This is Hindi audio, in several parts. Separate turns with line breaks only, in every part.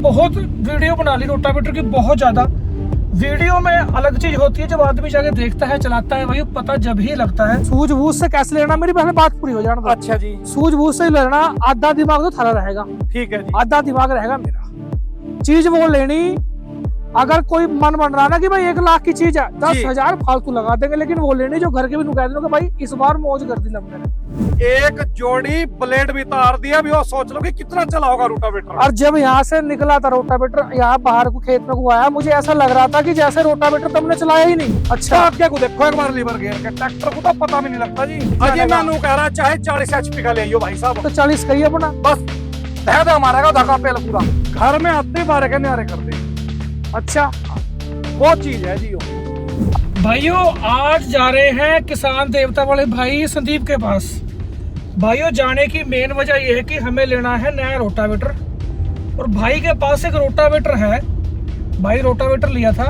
बहुत वीडियो बना ली रोटावेटर की, बहुत ज्यादा। वीडियो में अलग चीज होती है, जब आदमी जाके देखता है, चलाता है, वही पता जब ही लगता है। सूझबूझ से कैसे लेना, मेरी पहले बात पूरी हो जाना दो।
अच्छा जी,
सूझबूझ से लेना, आधा दिमाग तो थारा रहेगा,
ठीक है जी।
आधा दिमाग रहेगा मेरा। चीज वो लेनी, अगर कोई मन बन रहा ना कि भाई 1 लाख की चीज है, 10,000 फालतू लगा देंगे, लेकिन वो लेनी जो घर के भी नुका देंगे कि भाई इस बार मौज कर दी हमने।
एक जोड़ी ब्लेड भी तार दिया, भी और सोच लो कि कितना चला होगा रोटावेटर।
और जब यहाँ से निकला था रोटावेटर, यहाँ बाहर को खेत में को आया, मुझे ऐसा लग रहा था कि जैसे रोटावेटर तुमने चलाया ही नहीं। अच्छा,
आप क्या को देखो एक बार लीवर गियर के, ट्रैक्टर को तो पता भी नहीं लगता जी। अजय मैनू कह रहा है चाहे 40 HP का ले आइयो भाई साहब,
तो 40 कही अपना,
बस दे दे हमारा का धक्का पेल पूरा, घर में आते बारे के न्यारे कर दे।
अच्छा,
वो चीज है जी।
भाइयों आज जा रहे हैं किसान देवता वाले भाई संदीप के पास। भाइयों जाने की मेन वजह यह है कि हमें लेना है नया रोटावेटर, और भाई के पास एक रोटावेटर है। भाई रोटावेटर लिया था,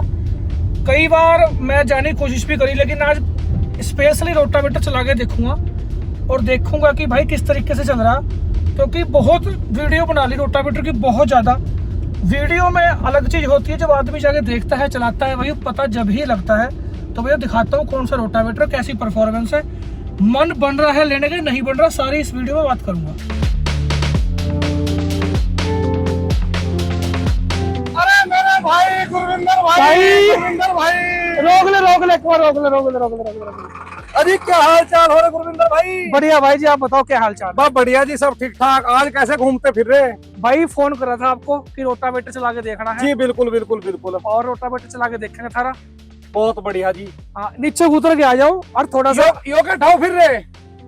कई बार मैं जाने की कोशिश भी करी, लेकिन आज स्पेशली रोटावेटर चला के देखूंगा और देखूंगा कि भाई किस तरीके से चल रहा, क्योंकि बहुत वीडियो बना ली रोटावेटर की, बहुत ज़्यादा। वीडियो में अलग चीज होती है, जब आदमी जाके देखता है, चलाता है, वही पता जब ही लगता है। तो भैया दिखाता हूँ कौन सा रोटावेटर, कैसी परफॉर्मेंस है, मन बन रहा है लेने का, नहीं बन रहा, सारी इस वीडियो में बात करूंगा।
अरे मेरे भाई गुरविंदर भाई, गुरविंदर भाई,
रोक ले एक बार, रोक ले।
अरे क्या हाल चाल हो रहा गुरविंदर भाई?
बढ़िया भाई जी, आप बताओ क्या हाल चाल?
बहुत बढ़िया जी, सब ठीक ठाक। आज कैसे घूमते फिर रहे?
भाई फोन करा था आपको कि रोटावेटर चला के देखना है।
जी बिल्कुल बिल्कुल बिल्कुल,
और रोटावेटर चला के देखेंगे थारा।
बहुत बढ़िया जी।
हाँ, नीचे उतर के आ जाओ और थोड़ा सा
यो के ठाव फिर रहे।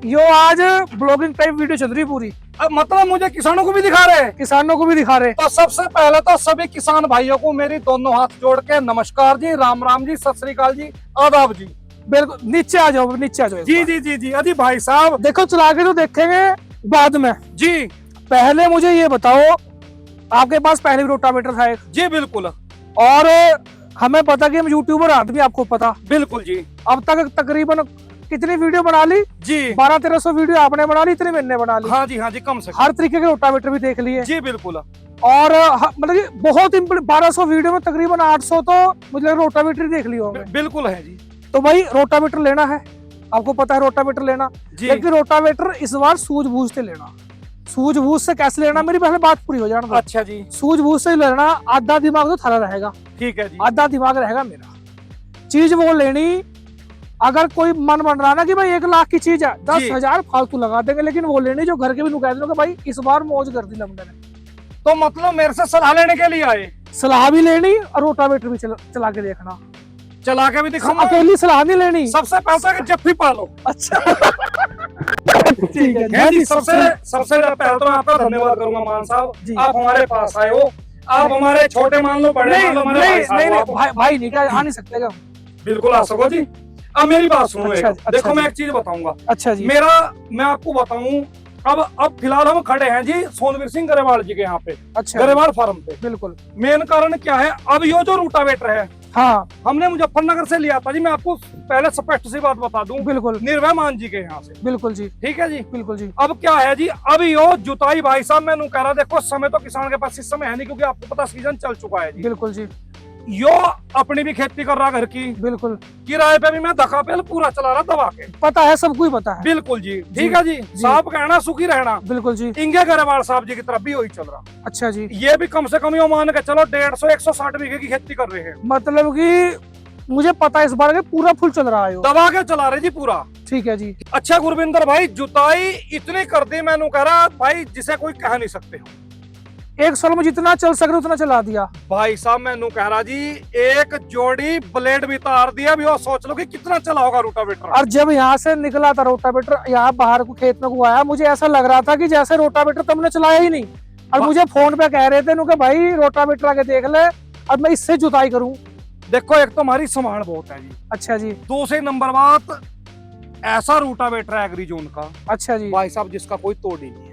यो आज ब्लॉगिंग टाइप वीडियो चल रही पूरी।
अब मतलब मुझे किसानों को भी दिखा रहे हैं,
किसानों को भी दिखा रहे।
तो सबसे पहले तो सभी किसान भाइयों को मेरी दोनों हाथ जोड़ के नमस्कार जी, राम राम जी, सत श्री अकाल जी, आदाब जी।
बिल्कुल, नीचे आ जाओ, नीचे आ जाओ
जी जी जी जी। अजी भाई साहब
देखो, चला के तो देखेंगे बाद में
जी।
पहले मुझे ये बताओ, आपके पास पहले भी रोटावेटर था एक?
जी बिल्कुल।
और हमें पता कि हम यूट्यूबर आदमी, आपको पता।
बिल्कुल जी।
अब तक तकरीबन कितनी वीडियो बना ली
जी?
1200-1300 वीडियो आपने बना ली, इतनी मैंने बना ली।
हाँ जी, हाँ जी, कम से कम।
हर तरीके के रोटावेटर भी देख लिए।
जी बिल्कुल।
और मतलब कि बहुत 1200 वीडियो में तकरीबन 800 तो मुझे रोटावेटर देख लिए होंगे।
बिल्कुल है जी।
तो भाई रोटावेटर लेना है, आपको पता है रोटावेटर लेना, लेकिन रोटावेटर इस बार सूझबूझ से लेना। सूझबूझ से कैसे लेना, मेरी पहले बात पूरी हो जाना दो।
अच्छा जी।
सूझबूझ से लेना, आधा दिमाग तो थारा रहेगा,
ठीक है जी,
आधा दिमाग रहेगा मेरा। चीज वो लेनी, अगर कोई मन बन रहा ना कि भाई 1 लाख की चीज है, 10,000 फालतू लगा देंगे, लेकिन वो लेनी जो घर के भी नुका देंगे, भाई इस बार मौज कर दी हमने।
तो मतलब मेरे से सलाह लेने के लिए आए?
सलाह भी लेनी और रोटावेटर भी चला के देखना,
चला के भी दिखाऊंगा।
अकेली सलाह नहीं लेनी,
सबसे पैसा के जफ्फी पालो।
अच्छा ठीक है
जी। सबसे पहले तो मैं आपका धन्यवाद करूंगा मान साहब, आप हमारे पास आए हो। आप हमारे छोटे मान लो, बड़े मान लो, हमारे
भाई नहीं क्या आ नहीं सकते क्या?
बिल्कुल आ सको जी। अब मेरी बात सुनो।
अच्छा,
देखो मैं एक चीज बताऊंगा।
अच्छा जी।
मैं आपको बताऊं, अब फिलहाल हम खड़े हैं जी सोनवीर सिंह गरेवाल जी के यहाँ पे,
अच्छा,
गरेवाल फार्म पे।
बिल्कुल।
मेन कारण क्या है, अब ये जो रोटावेटर है,
हाँ,
हमने मुजफ्फरनगर से लिया था जी। मैं आपको पहले स्पष्ट सी बात बता दूं,
बिल्कुल,
निर्भय मान जी के यहाँ से।
बिल्कुल जी,
ठीक है जी,
बिल्कुल जी।
अब क्या है जी, अब यो जुताई भाई साहब मैं कह रहा, देखो समय तो किसान के पास इस समय है नहीं, क्योंकि आपको पता सीजन चल चुका है जी।
बिल्कुल जी।
यो अपनी भी खेती कर रहा घर की,
बिल्कुल।
किराए पे भी मैं धक्का पेल पूरा चला रहा दबा के।
पता है, सबको ही पता है।
बिल्कुल जी, ठीक है जी। साहब कहना सुखी रहना।
बिल्कुल जी।
इंगे गरेवाल साहब जी की तरफ भी वही चल रहा।
अच्छा जी।
ये भी कम से कम यो मान के चलो 150-160 बीघे की खेती कर रहे हैं।
मतलब कि मुझे पता है इस बार के पूरा फुल चल रहा है,
दबा के चला रहे जी पूरा।
ठीक है जी।
अच्छा गुरविंदर भाई, जुताई इतनी कर दी मैंने कह रहा भाई, जिसे कोई कह नहीं सकते हो।
1 साल में जितना चल सके उतना चला दिया
भाई साहब। मैं कह रहा जी, एक जोड़ी ब्लेड भी तार दिया, भी और सोच लो कि कितना चला होगा रोटावेटर।
और जब यहाँ से निकला था रोटावेटर, यहाँ बाहर को खेत में को आया, मुझे ऐसा लग रहा था कि जैसे रोटावेटर तुमने चलाया ही नहीं। और मुझे फोन पे कह रहे थे कि भाई रोटावेटर आके देख ले, अब मैं इससे जुताई करूं।
देखो एक तो हमारी संभाल बहुत है जी।
अच्छा जी।
दूसरी नंबर बात, ऐसा रोटावेटर है एग्री जोन का,
अच्छा जी,
भाई साहब जिसका कोई तोड़ ही नहीं है।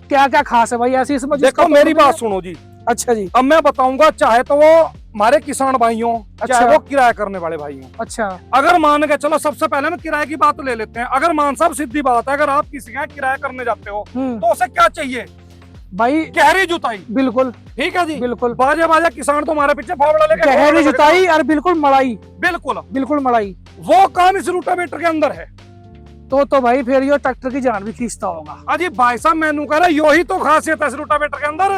क्या क्या खास है भाई ऐसी इसमें?
देखो मेरी बात सुनो जी।
अच्छा जी।
अब मैं बताऊंगा, चाहे तो वो हमारे किसान भाइयों, चाहे वो किराया करने वाले भाइयों।
अच्छा,
अगर मान के चलो, सबसे पहले हम किराए की बात ले लेते हैं। अगर मान साहब सीधी बात है, अगर आप किसी का किराया करने जाते हो तो उसे क्या चाहिए?
भाई
गहरी जुताई,
बिल्कुल
ठीक है जी,
बिल्कुल
बाजे बाजे किसान तुम्हारे पीछे फावड़ा लेके
गहरी जुताई और बिल्कुल मड़ाई,
बिल्कुल
बिल्कुल मड़ाई,
वो काम इस रोटावेटर के अंदर है।
तो भाई फिर ये ट्रैक्टर की जान भी खींचता होगा।
अजी भाई साहब मैनू कह रहा यो ही तो खासियत है इस रोटावेटर के अंदर,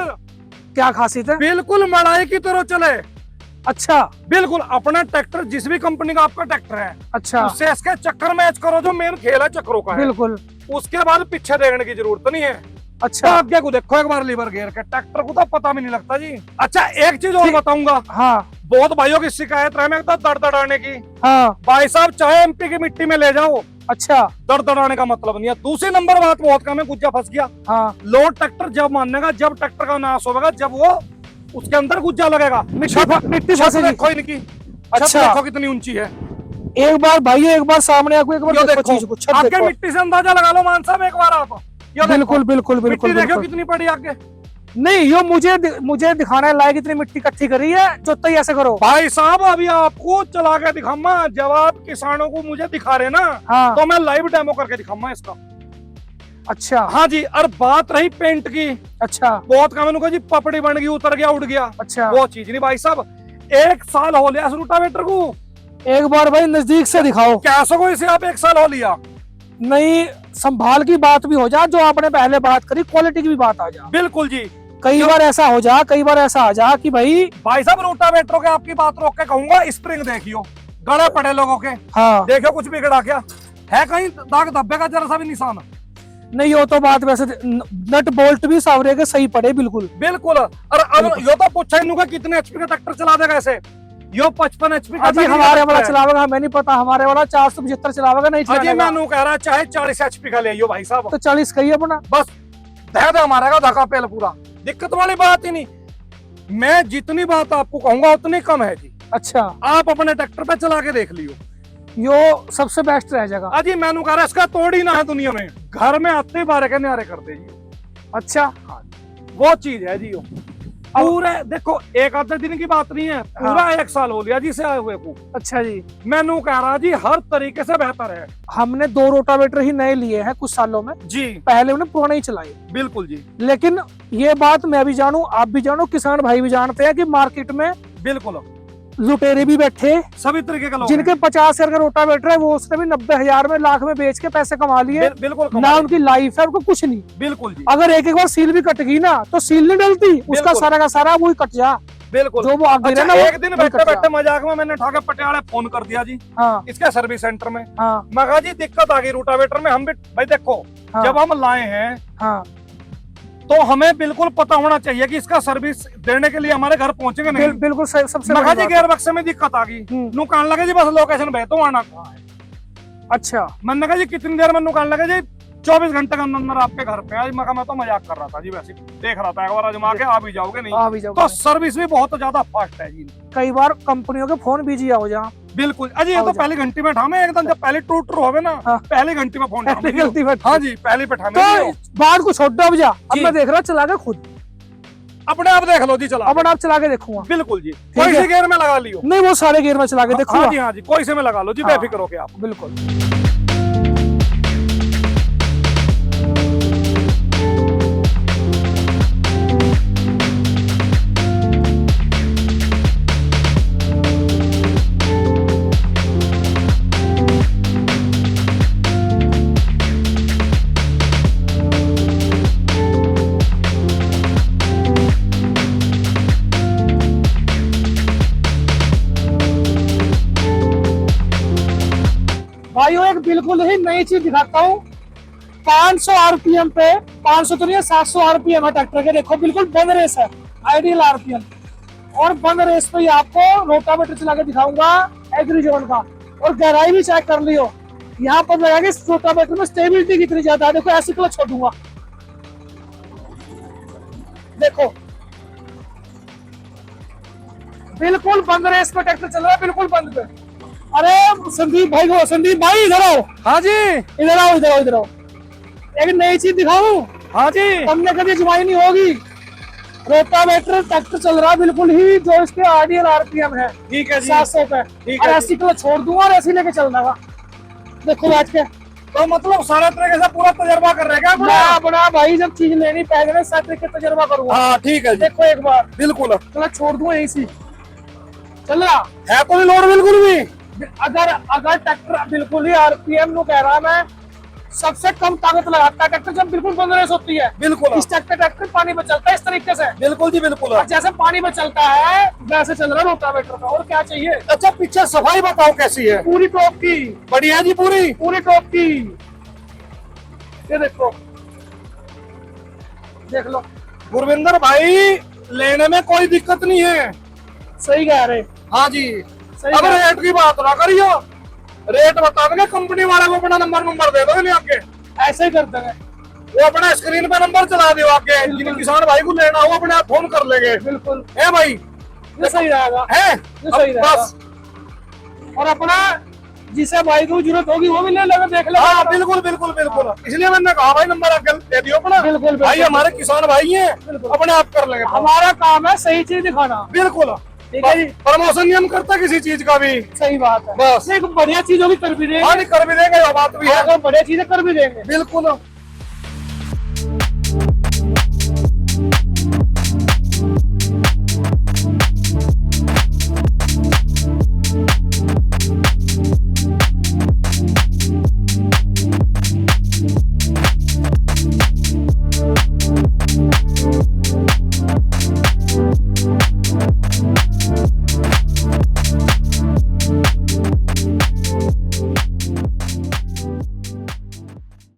क्या खासियत है?
बिल्कुल मड़ाई की तरह चले।
अच्छा
बिल्कुल अपना ट्रैक्टर जिस भी कंपनी का आपका ट्रैक्टर है,
अच्छा,
उससे इसके चक्कर मैच करो, जो मेन खेल है चक्करों का है,
बिल्कुल।
उसके बाद पीछे देखने की जरूरत नहीं है।
अच्छा
आगे को देखो एक बार लीवर गियर के, ट्रैक्टर को तो पता भी नहीं लगता जी। अच्छा एक चीज और बताऊंगा,
हाँ
बहुत भाइयों की शिकायत रहे में दड़दड़ाने की।
हाँ
भाई साहब चाहे एमपी की मिट्टी में ले जाओ,
अच्छा
दड़दड़ाने का मतलब नहीं है। दूसरी नंबर बात बहुत कम है, गुज्जा फंस गया।
हाँ
लोड ट्रैक्टर जब मानेगा जब ट्रैक्टर का नाश होगा, जब वो उसके अंदर गुज्जा लगेगा।
मिट्टी
छत
फंसेगी।
देखो इनकी, छत
अच्छा।
देखो कितनी ऊंची है।
एक बार भाई, एक बार सामने आको, एक बार
यो
देखो
देखो,
चीज को, छत
आगे
देखो।
मिट्टी से अंदाजा लगा लो मान साहब एक बार आप। यो देखो,
बिल्कुल बिल्कुल
मिट्टी
बिल्कुल
देखो
बिल्कुल।
कितनी पड़ी आगे।
नहीं यो मुझे दिखाने लायक इतनी मिट्टी इकट्ठी करी है, जोताई ऐसे करो।
भाई साहब अभी आपको चला के दिखाऊंगा, जब आप किसानों को मुझे दिखा रहे ना,
हाँ
तो मैं लाइव डेमो करके दिखाऊंगा इसका।
अच्छा
हाँ जी, और बात रही पेंट की,
अच्छा
बहुत कम जी पपड़ी बन गई, उतर गया, उड़ गया,
अच्छा।
वो चीज नहीं भाई साहब। 1 साल हो लिया इस रोटावेटर को।
एक बार भाई नजदीक से दिखाओ।
कैसे को इसे आप 1 साल हो लिया।
नहीं संभाल की बात भी हो जा, जो आपने पहले बात करी क्वालिटी की भी बात आ जा।
बिल्कुल जी,
कई बार ऐसा हो जा, कई बार ऐसा आ जा कि भाई
साहब रोटावेटर के आपकी बात रोक के कहूंगा, स्प्रिंग देखियो गड़े पड़े लोगों के,
हाँ
देखियो कुछ बिगड़ा क्या है, कहीं दाग धब्बे का जरा सा भी निशान।
नहीं हो तो बात वैसे नट बोल्ट भी सावरे के सही पड़े बिल्कुल
बिल्कुल। और अब यो तो पूछा ही नहीं कितने एचपी का ट्रैक्टर चला देगा ऐसे, यो 55 एचपी का।
अजी हमारे वाला चलावेगा, हमें नहीं पता, हमारे वाला 475 चलावेगा, नहीं
अजी
चलाएगा।
मैं कह रहा चाहे 40 एचपी का ले भाई साहब,
तो 40 का ही अपना
बस दे दे हमारा का धक्का पेल पूरा, दिक्कत वाली बात ही नहीं। मैं जितनी बात आपको कहूंगा उतनी कम है जी।
अच्छा
आप अपने ट्रैक्टर पे चला के देख लियो,
यो सबसे बेस्ट रह जाएगा।
अजी मैनू कह रहा इसका तोड़ ही ना है दुनिया में, घर में आते ही बारे के न्यारे करते जी।
अच्छा
वो चीज है जी। यो पूरे देखो एक आधे दिन की बात नहीं है, पूरा 1 साल हो गया जी से आए हुए को।
अच्छा जी,
मैनू कह रहा जी हर तरीके से बेहतर है।
हमने 2 रोटावेटर ही नए लिए हैं कुछ सालों में
जी,
पहले उन्हें पुराने ही चलाए।
बिल्कुल जी,
लेकिन ये बात मैं भी जानूं, आप भी जानो, किसान भाई भी जानते हैं कि मार्केट में
बिल्कुल
लुटेरे भी बैठे,
सभी तरीके के लोग
जिनके 50,000 का रोटावेटर है, वो उसने भी 90,000 में, लाख में बेच के पैसे कमा लिए।
बिल्कुल
ना उनकी लाइफ है, उनको कुछ नहीं।
बिल्कुल जी,
अगर एक बार सील भी कट गई ना, तो सील नहीं डलती, उसका सारा का सारा वो ही कट जा,
बिल्कुल
जो वो आगे
अच्छा,
ना
एक दिन बैठे बैठे मजाक में मैंने उठा के पटियाला फोन कर दिया जी,
हाँ
इसके सर्विस सेंटर में।
हाँ
मैं कहा जी दिक्कत आ गई रोटावेटर में, हम भी भाई देखो
हाँ,
जब हम लाए हैं
हाँ
तो हमें बिल्कुल पता होना चाहिए कि इसका सर्विस देने के लिए हमारे घर पहुंचेगा नहीं।
बिल्कुल सबसे
मैं कहा
बड़ी
जी
बात
गियर बक्से में दिक्कत आ गई, नू कहने लगे जी बस लोकेशन भेज दो, आना कहाँ है।
अच्छा
मैंने कहा जी कितनी देर में, नू कहने लगे जी 24 घंटे के अंदर आपके घर पे। आज मैं तो मजाक कर रहा था जी, वैसे देख रहा था एक बार आजमा के, आ भी जाओगे नहीं
आ भी जाओगे
तो सर्विस भी बहुत ज्यादा फास्ट है जी।
कई बार कंपनियों के फोन बिजी हो जा।
बिल्कुल अजी ये तो पहली घंटी में ठामे एकदम, जब पहले टूट होवे ना,
हाँ।
पहली घंटी में फोन ठामे।
गलती बात।
हाँ जी पहली पे ठामे
तो बात को छोड़ दो, अब जा, अब
जी।
मैं देख रहा चला के खुद,
अपने आप देख लो जी चला,
अब आप चला के देखूंगा।
बिल्कुल जी, कोई
है।
से गियर में लगा लियो।
नहीं वो सारे गियर में चला के
हाँ
देखूंगा।
जी, हाँ जी, कोई से में लगा लो जी,
हाँ।
बेफिक्र होके आप।
बिल्कुल भाइयों, एक बिल्कुल ही नई चीज दिखाता हूँ। 500 आरपीएम पे, 500 तो नहीं है, 700 आरपीएम है ट्रैक्टर के। देखो बिल्कुल बंद रेस है, आइडियल आरपीएम, और बंद रेस पे ही आपको रोटावेटर चला के दिखाऊंगा एग्रीजोन का। और गहराई भी चेक कर लियो, यहाँ पर लगा के रोटावेटर में स्टेबिलिटी कितनी ज्यादा है। देखो ऐसी क्लच छोड़ूंगा, देखो बिल्कुल बंद रेस पे ट्रैक्टर चल रहा है, बिल्कुल बंद पे। अरे संदीप भाई को, संदीप भाई इधर आओ।
हाँ जी,
इधर आओ, इधर आओ, इधर आओ, एक नई चीज दिखाऊं।
हाँ जी,
हमने कभी जुमाई नहीं होगी। रोटावेटर ट्रैक्टर चल रहा है बिल्कुल ही जो इसके आइडियल आरपीएम है,
ठीक है जी,
700 पे।
ठीक
और
है
ऐसी को छोड़ दूंगा और ऐसी लेके चलना का। देखो बैठ के
तो मतलब सारा तरीके से पूरा तजर्बा कर रहे हैं क्या
मैं अपना भाई जब चीज लेनी पहले साथ के तजर्बा करूंगा।
हाँ ठीक है जी,
देखो एक बार
बिल्कुल
चलो छोड़ दूं यहीं से चल रहा
है कोई लोड बिल्कुल भी।
अगर ट्रैक्टर बिल्कुल ही आरपीएम नु कह रहा मैं सबसे कम ताकत लगाता है ट्रैक्टर जब बिल्कुल बंद रेस होती है।
बिल्कुल
इस ट्रैक्टर पानी में चलता है इस तरीके से।
बिल्कुल जी बिल्कुल।
और जैसे पानी में चलता है वैसे चल रहा है रोटावेटर का। और क्या चाहिए?
अच्छा पीछे सफाई बताओ कैसी है?
पूरी टॉप की,
बढ़िया जी, पूरी
टॉप की। ये देखो, देख लो
गुरविंदर भाई, लेने में कोई दिक्कत नहीं है।
सही कह रहे।
हाँ जी।
सही
अब
कह रहे।
रेट की बात ना करियो, रेट बता देंगे कंपनी वाले को, अपना नंबर दे दो नहीं आके,
ऐसे ही करते हैं।
वो अपना स्क्रीन पे नंबर चला दियो आके, जिन किसान भाई को लेना हो अपने आप फोन कर लेंगे।
बिल्कुल
है भाई,
ये सही रहेगा,
है
ये सही
अब
रहेगा।
बस।
और अपना जिसे भाई को जरूरत होगी वो भी ले लेगा, देख लो।
हाँ बिल्कुल बिल्कुल बिल्कुल, इसलिए मैंने कहा भाई नंबर आके दे दियो अपना।
बिल्कुल
भाई हमारे किसान भाई हैं, अपने आप कर लेंगे।
हमारा काम है सही चीज दिखाना।
बिल्कुल,
ठीक है जी,
प्रमोशन नहीं हम करते किसी चीज का भी।
सही बात है।
बस
एक बढ़िया चीज होगी कर भी देंगे।
हाँ नहीं कर भी देंगे, बात भी है।
अगर बढ़िया चीजें कर भी देंगे।
बिल्कुल।